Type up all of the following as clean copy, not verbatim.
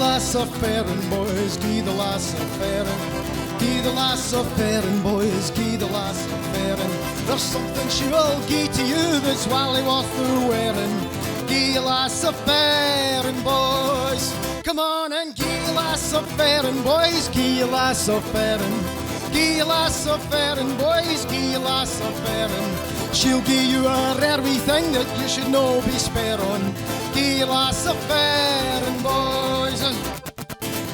lass of farin, boys, gie the lass of farin. Gie the lass of farin, boys, gie the lass of farin. There's something she will gie to you that's wally worth the wearing. Gie lass of farin, boys. Come on and gie lass of farin, boys, gie lass of farin. Gie lass of farin, boys, gie lass of farin. She'll gie you a rare wee thing that you should no be spare on. Gie lass of farin, boys.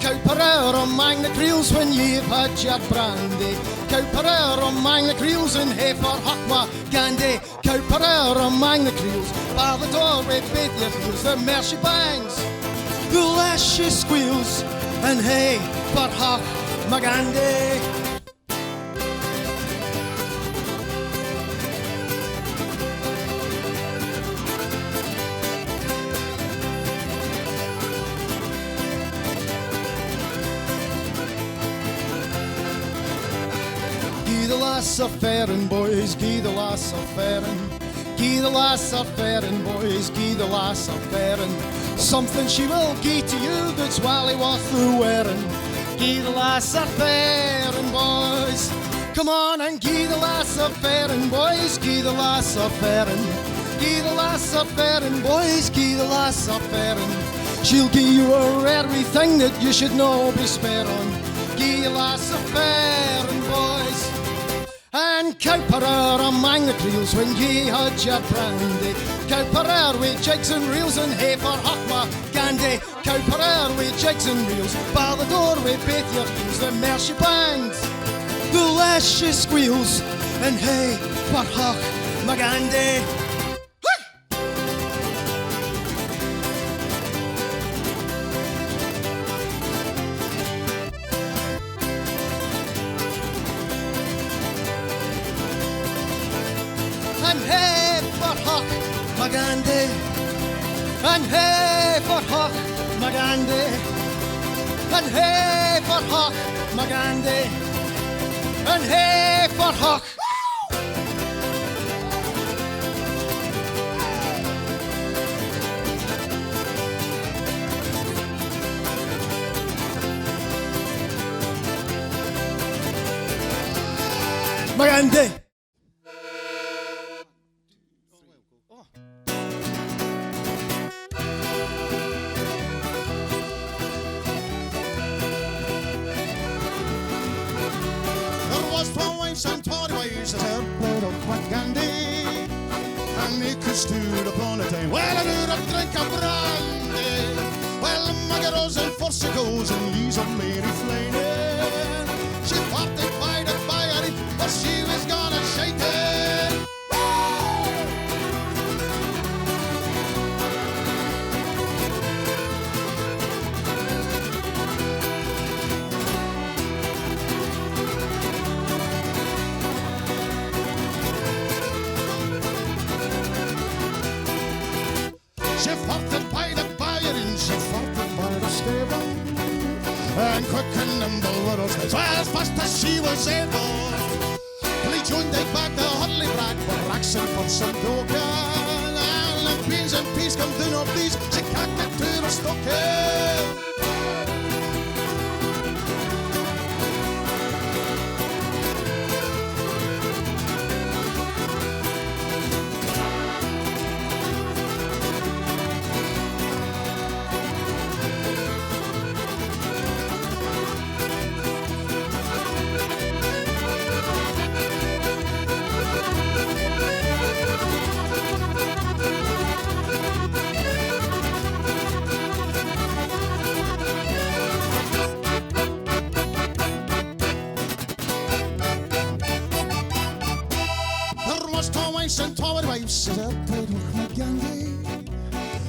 Cowper among the creels when you've had your brandy. Cowper among the creels and hay for Huckma Gandhi. Cowper among the creels, by the doorway bid your heels. The mercy bangs, the less she squeals, and hay for Huckma Gandhi. Gie the lass of farin, boys, gie the lass of farin. Gie the lass of farin, boys, gie the lass of farin. Something she will gie to you that's wally worth the wearing. Gie the lass of farin, boys. Come on and gie the lass of farin, boys, gie the lass of farin. Gie the lass of farin, boys, gie the lass of farin. She'll gie you a rare wee thing that you should no be spare on. Gie lass of farin, boys. And cowper among the creels when ye had your brandy. Cowper with jigs and reels and hay for Huckma Gandhi. Cowper with jigs and reels, by the doorway both your heels. The mercy bangs, the less she squeals, and hay for Huckma Gandhi. And hey for Huckma Gandhi. And hey for Huckma Gandhi. And hey for Huckma Gandhi. And hey for Huck. Gandhi. And 20 ways that I played up with Gandhi, and he could stood upon a time. Well, I do not drink a brandy. Well, my girls and first she goes and leaves a lady flying. She parted by the fire, but she was gonna shake it. She farted by the fire and she farted by the stable, and quick and nimble little steps, well, as fast as she was able. Till he joined the back the Hurley Brag for racks and for some broken, and the beans and peas come down off these, she can't get to the stocking. And 20 wives set up played with my Gandhi,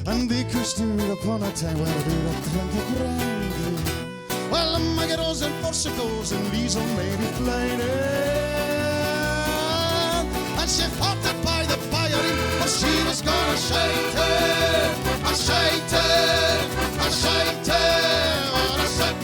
and they could do upon a time where I do not drink a brandy. Well, my girls and first she goes and leaves a lady flying, and she fought it by the fire, but she was gonna shake it, I shake it, I shake it, what I said.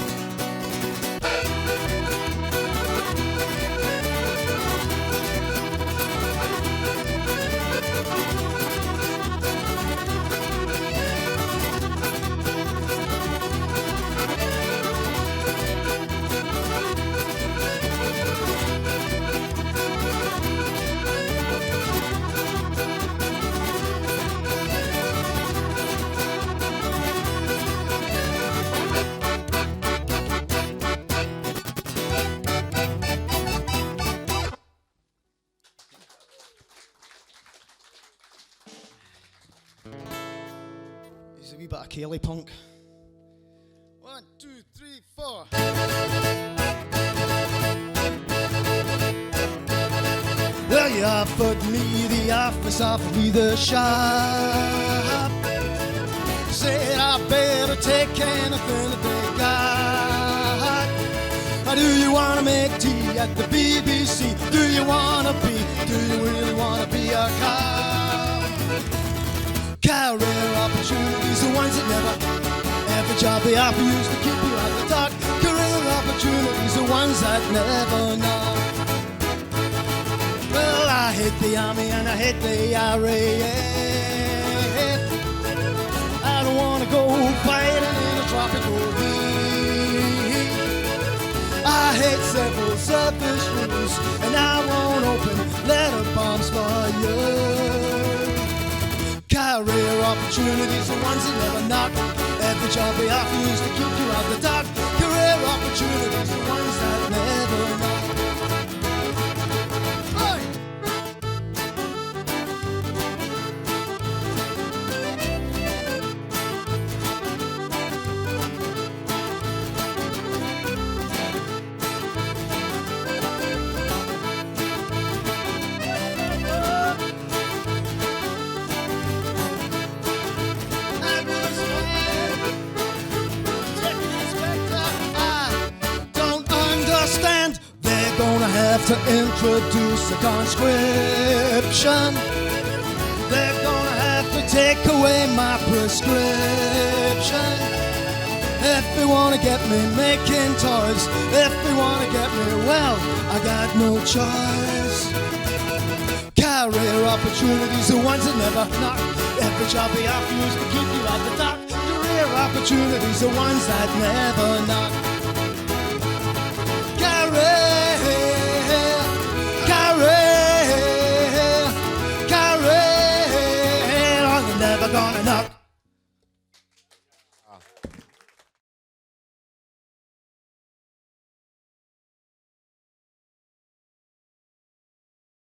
wee bit of Cayley punk. 1, 2, 3, 4. Well, you offered me the office, offered me the shop. Said I better take anything that they got. Do you wanna make tea at the BBC? Do you really wanna be a cop? Career opportunities, the ones that never. Every job they offer used to keep you at the top. Career opportunities, the ones that never knock. Well, I hate the army and I hate the RAF. I don't wanna go fighting in a tropical heat. I hate several selfish rules, and I won't open letter bombs for you. Career opportunities, the ones that never knock. Every job they offer used to keep you at the top. Career opportunities, the ones that never knock. Hey! Gonna have to introduce a conscription. They're gonna have to take away my prescription. If they wanna get me making toys, if they wanna get me, well, I got no choice. Career opportunities, the ones that never knock. Every job they offer used to keep you at the top. Career opportunities, the ones that never knock. Career